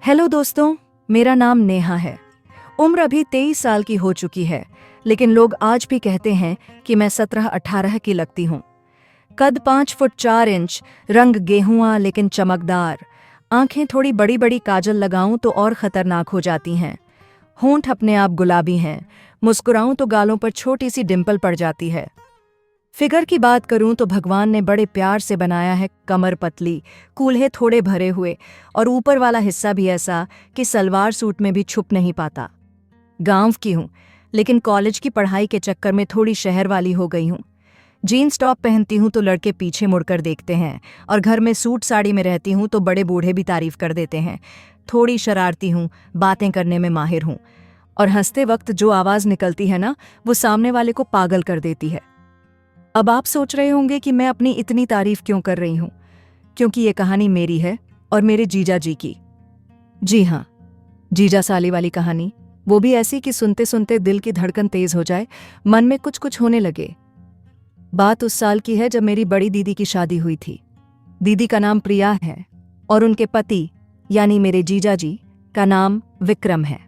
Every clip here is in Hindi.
हेलो दोस्तों, मेरा नाम नेहा है। उम्र अभी 23 साल की हो चुकी है, लेकिन लोग आज भी कहते हैं कि मैं 17-18 की लगती हूँ। कद 5 फुट 4 इंच, रंग गेहुआ लेकिन चमकदार, आंखें थोड़ी बड़ी बड़ी काजल लगाऊं तो और खतरनाक हो जाती हैं। होंठ अपने आप गुलाबी हैं, मुस्कुराऊं तो गालों पर छोटी सी डिंपल पड़ जाती है। फिगर की बात करूं तो भगवान ने बड़े प्यार से बनाया है। कमर पतली, कूल्हे थोड़े भरे हुए और ऊपर वाला हिस्सा भी ऐसा कि सलवार सूट में भी छुप नहीं पाता। गांव की हूं, लेकिन कॉलेज की पढ़ाई के चक्कर में थोड़ी शहर वाली हो गई हूं। जीन्स टॉप पहनती हूं तो लड़के पीछे मुड़कर देखते हैं, और घर में सूट साड़ी में रहती हूं तो बड़े बूढ़े भी तारीफ कर देते हैं। थोड़ी शरारती हूं, बातें करने में माहिर हूं, और हंसते वक्त जो आवाज़ निकलती है ना, वो सामने वाले को पागल कर देती है। अब आप सोच रहे होंगे कि मैं अपनी इतनी तारीफ क्यों कर रही हूं, क्योंकि ये कहानी मेरी है और मेरे जीजा जी की। जी हाँ, जीजा साली वाली कहानी, वो भी ऐसी कि सुनते सुनते दिल की धड़कन तेज हो जाए, मन में कुछ कुछ होने लगे। बात उस साल की है जब मेरी बड़ी दीदी की शादी हुई थी। दीदी का नाम प्रिया है और उनके पति यानी मेरे जीजा जी का नाम विक्रम है।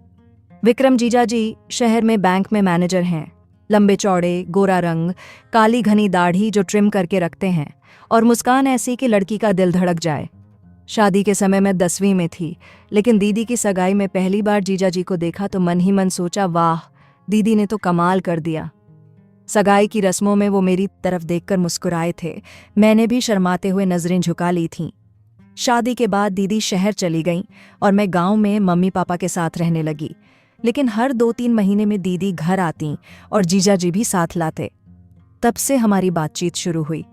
विक्रम जीजा जी शहर में बैंक में मैनेजर हैं। लंबे चौड़े, गोरा रंग, काली घनी दाढ़ी जो ट्रिम करके रखते हैं, और मुस्कान ऐसी कि लड़की का दिल धड़क जाए। शादी के समय मैं 10वीं में थी, लेकिन दीदी की सगाई में पहली बार जीजा जी को देखा तो मन ही मन सोचा, वाह, दीदी ने तो कमाल कर दिया। सगाई की रस्मों में वो मेरी तरफ देखकर मुस्कुराए थे। मैंने भी शर्माते हुए नजरें झुका ली थीं। शादी के बाद दीदी शहर चली गईं और मैं गांव में मम्मी पापा के साथ रहने लगी। लेकिन हर 2-3 महीने में दीदी घर आती और जीजा जी भी साथ लाते। तब से हमारी बातचीत शुरू हुई।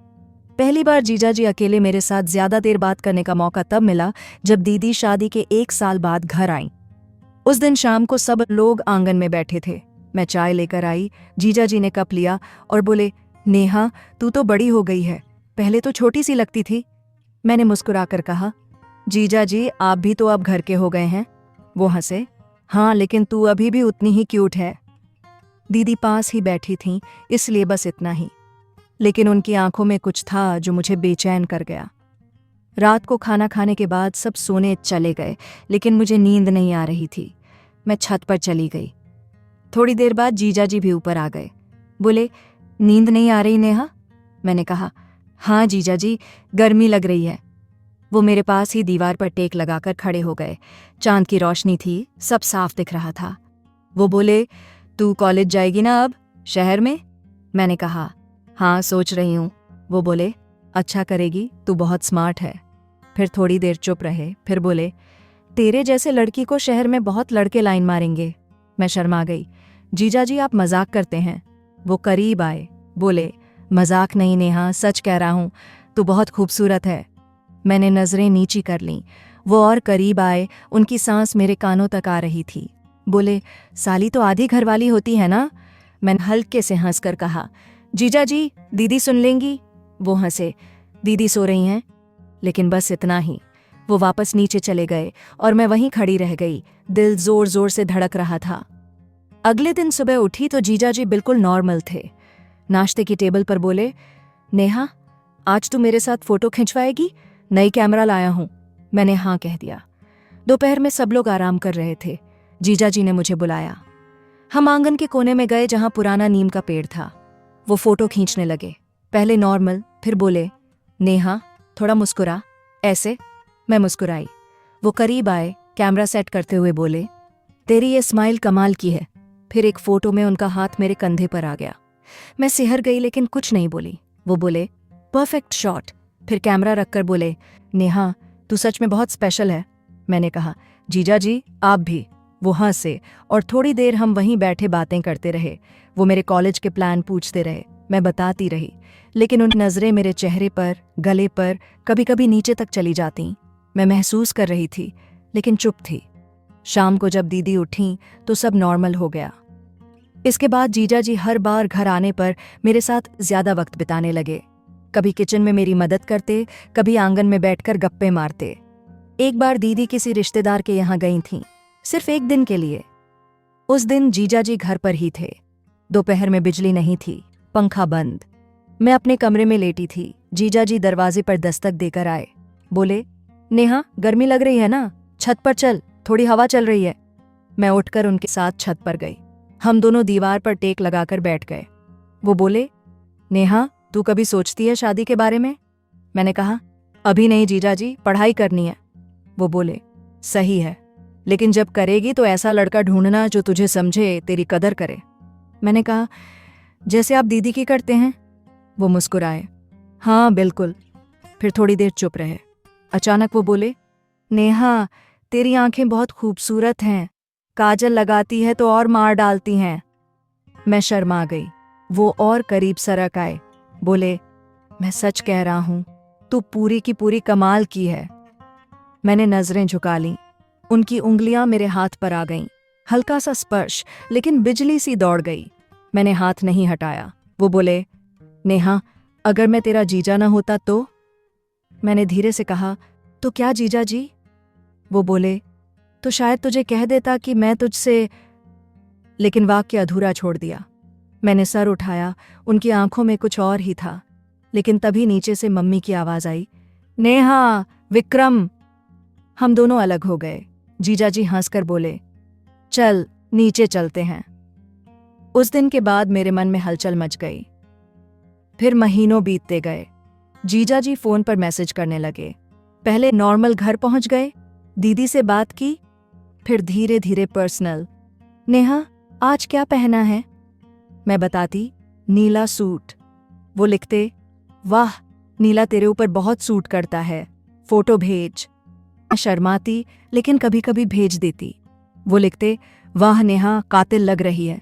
पहली बार जीजा जी अकेले मेरे साथ ज्यादा देर बात करने का मौका तब मिला जब दीदी शादी के 1 साल बाद घर आईं। उस दिन शाम को सब लोग आंगन में बैठे थे। मैं चाय लेकर आई। जीजा जी ने कप लिया और बोले, नेहा, तू तो बड़ी हो गई है, पहले तो छोटी सी लगती थी। मैंने मुस्कुराकर कहा, जीजा जी, आप भी तो अब घर के हो गए हैं। वो हंसे, हाँ, लेकिन तू अभी भी उतनी ही क्यूट है। दीदी पास ही बैठी थीं, इसलिए बस इतना ही, लेकिन उनकी आंखों में कुछ था जो मुझे बेचैन कर गया। रात को खाना खाने के बाद सब सोने चले गए, लेकिन मुझे नींद नहीं आ रही थी। मैं छत पर चली गई। थोड़ी देर बाद जीजा जी भी ऊपर आ गए। बोले, नींद नहीं आ रही नेहा? मैंने कहा, हाँ जीजा जी, गर्मी लग रही है। वो मेरे पास ही दीवार पर टेक लगाकर खड़े हो गए। चांद की रोशनी थी, सब साफ दिख रहा था। वो बोले, तू कॉलेज जाएगी ना अब, शहर में? मैंने कहा, हाँ, सोच रही हूँ। वो बोले, अच्छा करेगी, तू बहुत स्मार्ट है। फिर थोड़ी देर चुप रहे, फिर बोले, तेरे जैसे लड़की को शहर में बहुत लड़के लाइन मारेंगे। मैं शर्मा गई। जीजा जी, आप मजाक करते हैं। वो करीब आए, बोले, मजाक नहीं नेहा, सच कह रहा हूँ, तू बहुत खूबसूरत है। मैंने नजरें नीची कर लीं। वो और करीब आए, उनकी सांस मेरे कानों तक आ रही थी। बोले, साली तो आधी घरवाली होती है ना? मैंने हल्के से हंसकर कहा, जीजा जी, दीदी सुन लेंगी। वो हंसे, दीदी सो रही हैं। लेकिन बस इतना ही। वो वापस नीचे चले गए और मैं वहीं खड़ी रह गई। दिल जोर जोर से धड़क रहा था। अगले दिन सुबह उठी तो जीजा जी बिल्कुल नॉर्मल थे। नाश्ते की टेबल पर बोले, नेहा, आज तू मेरे साथ फोटो खिंचवाएगी? नई कैमरा लाया हूं। मैंने हाँ कह दिया। दोपहर में सब लोग आराम कर रहे थे। जीजा जी ने मुझे बुलाया। हम आंगन के कोने में गए जहां पुराना नीम का पेड़ था। वो फोटो खींचने लगे, पहले नॉर्मल, फिर बोले, नेहा, थोड़ा मुस्कुरा, ऐसे। मैं मुस्कुराई। वो करीब आए, कैमरा सेट करते हुए बोले, तेरी ये स्माइल कमाल की है। फिर एक फोटो में उनका हाथ मेरे कंधे पर आ गया। मैं सिहर गई, लेकिन कुछ नहीं बोली। वो बोले, परफेक्ट शॉट। फिर कैमरा रखकर बोले, नेहा, तू सच में बहुत स्पेशल है। मैंने कहा, जीजा जी, आप भी। वो हंसे और थोड़ी देर हम वहीं बैठे बातें करते रहे। वो मेरे कॉलेज के प्लान पूछते रहे, मैं बताती रही, लेकिन उन नज़रें मेरे चेहरे पर, गले पर कभी कभी नीचे तक चली जाती। मैं महसूस कर रही थी, लेकिन चुप थी। शाम को जब दीदी उठी तो सब नॉर्मल हो गया। इसके बाद जीजा जी हर बार घर आने पर मेरे साथ ज्यादा वक्त बिताने लगे। कभी किचन में मेरी मदद करते, कभी आंगन में बैठकर गप्पे मारते। एक बार दीदी किसी रिश्तेदार के यहाँ गई थीं, सिर्फ 1 दिन के लिए। उस दिन जीजा जी घर पर ही थे। दोपहर में बिजली नहीं थी, पंखा बंद। मैं अपने कमरे में लेटी थी। जीजा जी दरवाजे पर दस्तक देकर आए। बोले, नेहा, गर्मी लग रही है ना? छत पर चल, थोड़ी हवा चल रही है। मैं उठकर उनके साथ छत पर गई। हम दोनों दीवार पर टेक लगाकर बैठ गए। वो बोले, नेहा, तू कभी सोचती है शादी के बारे में? मैंने कहा, अभी नहीं जीजा जी, पढ़ाई करनी है। वो बोले, सही है, लेकिन जब करेगी तो ऐसा लड़का ढूंढना जो तुझे समझे, तेरी कदर करे। मैंने कहा, जैसे आप दीदी की करते हैं। वो मुस्कुराए, हाँ बिल्कुल। फिर थोड़ी देर चुप रहे। अचानक वो बोले, नेहा, तेरी आंखें बहुत खूबसूरत हैं, काजल लगाती है तो और मार डालती हैं। मैं शर्मा गई। वो और करीब सरक आए, बोले, मैं सच कह रहा हूं, तू पूरी की पूरी कमाल की है। मैंने नजरें झुका लीं। उनकी उंगलियां मेरे हाथ पर आ गईं। हल्का सा स्पर्श, लेकिन बिजली सी दौड़ गई। मैंने हाथ नहीं हटाया। वो बोले, नेहा, अगर मैं तेरा जीजा ना होता तो? मैंने धीरे से कहा, तो क्या जीजा जी? वो बोले, तो शायद तुझे कह देता कि मैं तुझसे। लेकिन वाक्य अधूरा छोड़ दिया। मैंने सर उठाया। उनकी आंखों में कुछ और ही था। लेकिन तभी नीचे से मम्मी की आवाज आई, नेहा, विक्रम। हम दोनों अलग हो गए। जीजाजी हंसकर बोले, चल नीचे चलते हैं। उस दिन के बाद मेरे मन में हलचल मच गई। फिर महीनों बीतते गए। जीजाजी फोन पर मैसेज करने लगे। पहले नॉर्मल घर पहुंच गए, दीदी से बात की, फिर धीरे धीरे पर्सनल। नेहा, आज क्या पहना है? मैं बताती, नीला सूट। वो लिखते, वाह, नीला तेरे ऊपर बहुत सूट करता है, फोटो भेज। मैं शर्माती, लेकिन कभी कभी भेज देती। वो लिखते, वाह नेहा, कातिल लग रही है।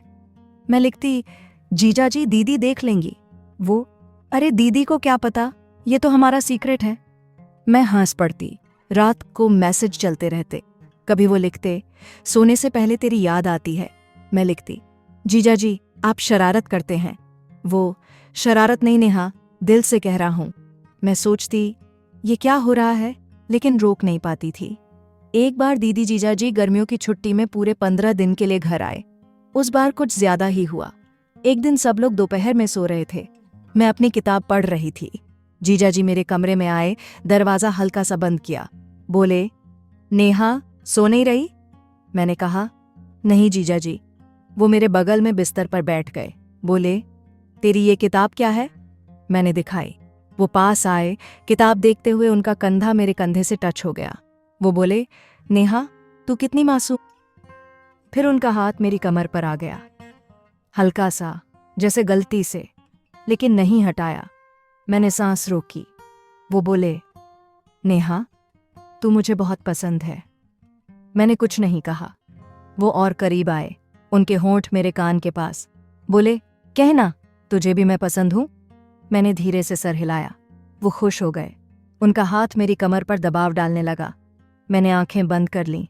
मैं लिखती, जीजाजी दीदी देख लेंगी। वो, अरे दीदी को क्या पता, ये तो हमारा सीक्रेट है। मैं हंस पड़ती। रात को मैसेज चलते रहते। कभी वो लिखते, सोने से पहले तेरी याद आती है। मैं लिखती, जीजाजी आप शरारत करते हैं। वो, शरारत नहीं नेहा, दिल से कह रहा हूं। मैं सोचती, ये क्या हो रहा है, लेकिन रोक नहीं पाती थी। एक बार दीदी जीजाजी गर्मियों की छुट्टी में पूरे 15 दिन के लिए घर आए। उस बार कुछ ज्यादा ही हुआ। एक दिन सब लोग दोपहर में सो रहे थे। मैं अपनी किताब पढ़ रही थी। जीजाजी मेरे कमरे में आए, दरवाजा हल्का सा बंद किया। बोले, नेहा, सो नहीं रही? मैंने कहा, नहीं जीजाजी। वो मेरे बगल में बिस्तर पर बैठ गए। बोले, तेरी ये किताब क्या है? मैंने दिखाई। वो पास आए। किताब देखते हुए उनका कंधा मेरे कंधे से टच हो गया। वो बोले, नेहा, तू कितनी मासूम। फिर उनका हाथ मेरी कमर पर आ गया, हल्का सा, जैसे गलती से, लेकिन नहीं हटाया। मैंने सांस रोकी। वो बोले, नेहा, तू मुझे बहुत पसंद है। मैंने कुछ नहीं कहा। वो और करीब आए, उनके होंठ मेरे कान के पास। बोले, कहना, तुझे भी मैं पसंद हूं। मैंने धीरे से सर हिलाया। वो खुश हो गए। उनका हाथ मेरी कमर पर दबाव डालने लगा। मैंने आंखें बंद कर लीं।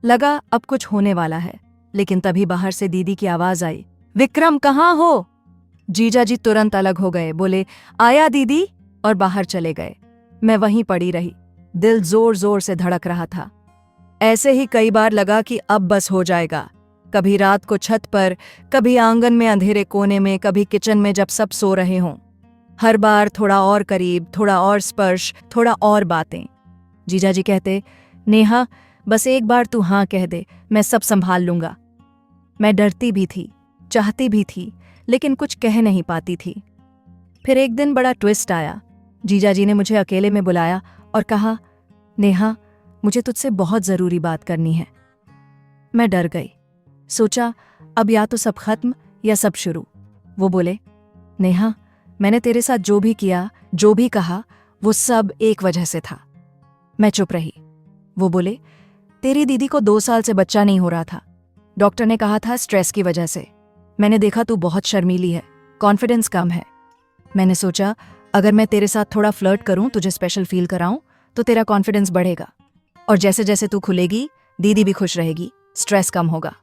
लगा अब कुछ होने वाला है, लेकिन तभी बाहर से दीदी की आवाज आई, विक्रम कहाँ हो? जीजाजी तुरंत अलग हो गए। बोले, आया दीदी, और बाहर चले गए। मैं वहीं पड़ी रही। दिल जोर जोर से धड़क रहा था। ऐसे ही कई बार लगा कि अब बस हो जाएगा। कभी रात को छत पर, कभी आंगन में अंधेरे कोने में, कभी किचन में जब सब सो रहे हों। हर बार थोड़ा और करीब, थोड़ा और स्पर्श, थोड़ा और बातें। जीजाजी कहते, नेहा, बस एक बार तू हाँ कह दे, मैं सब संभाल लूंगा। मैं डरती भी थी, चाहती भी थी, लेकिन कुछ कह नहीं पाती थी। फिर एक दिन बड़ा ट्विस्ट आया। जीजाजी ने मुझे अकेले में बुलाया और कहा, नेहा, मुझे तुझसे बहुत जरूरी बात करनी है। मैं डर गई। सोचा, अब या तो सब खत्म या सब शुरू। वो बोले, नेहा, मैंने तेरे साथ जो भी किया, जो भी कहा, वो सब एक वजह से था। मैं चुप रही। वो बोले, तेरी दीदी को 2 साल से बच्चा नहीं हो रहा था। डॉक्टर ने कहा था स्ट्रेस की वजह से। मैंने देखा तू बहुत शर्मीली है, कॉन्फिडेंस कम है। मैंने सोचा, अगर मैं तेरे साथ थोड़ा फ्लर्ट करूं, तुझे स्पेशल फील कराऊं, तो तेरा कॉन्फिडेंस बढ़ेगा, और जैसे जैसे तू खुलेगी, दीदी भी खुश रहेगी, स्ट्रेस कम होगा।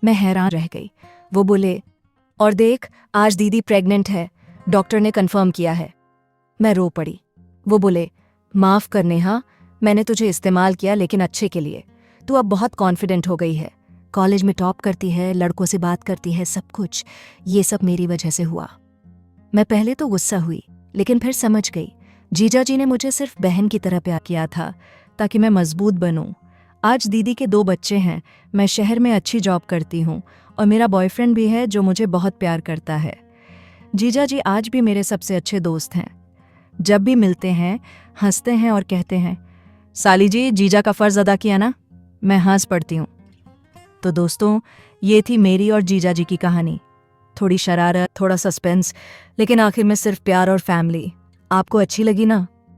मैं हैरान रह गई। वो बोले, और देख, आज दीदी प्रेग्नेंट है, डॉक्टर ने कंफर्म किया है। मैं रो पड़ी। वो बोले, माफ कर नेहा, मैंने तुझे इस्तेमाल किया, लेकिन अच्छे के लिए। तू अब बहुत कॉन्फिडेंट हो गई है, कॉलेज में टॉप करती है, लड़कों से बात करती है, सब कुछ ये सब मेरी वजह से हुआ। मैं पहले तो गुस्सा हुई, लेकिन फिर समझ गई, जीजाजी ने मुझे सिर्फ बहन की तरह प्यार किया था, ताकि मैं मजबूत बनूं, आज दीदी के 2 बच्चे हैं, मैं शहर में अच्छी जॉब करती हूँ और मेरा बॉयफ्रेंड भी है जो मुझे बहुत प्यार करता है। जीजा जी आज भी मेरे सबसे अच्छे दोस्त हैं। जब भी मिलते हैं हंसते हैं और कहते हैं, साली जी जीजा का फ़र्ज़ अदा किया ना। मैं हंस पड़ती हूँ। तो दोस्तों, ये थी मेरी और जीजा जी की कहानी। थोड़ी शरारत, थोड़ा सस्पेंस, लेकिन आखिर में सिर्फ प्यार और फैमिली। आपको अच्छी लगी ना?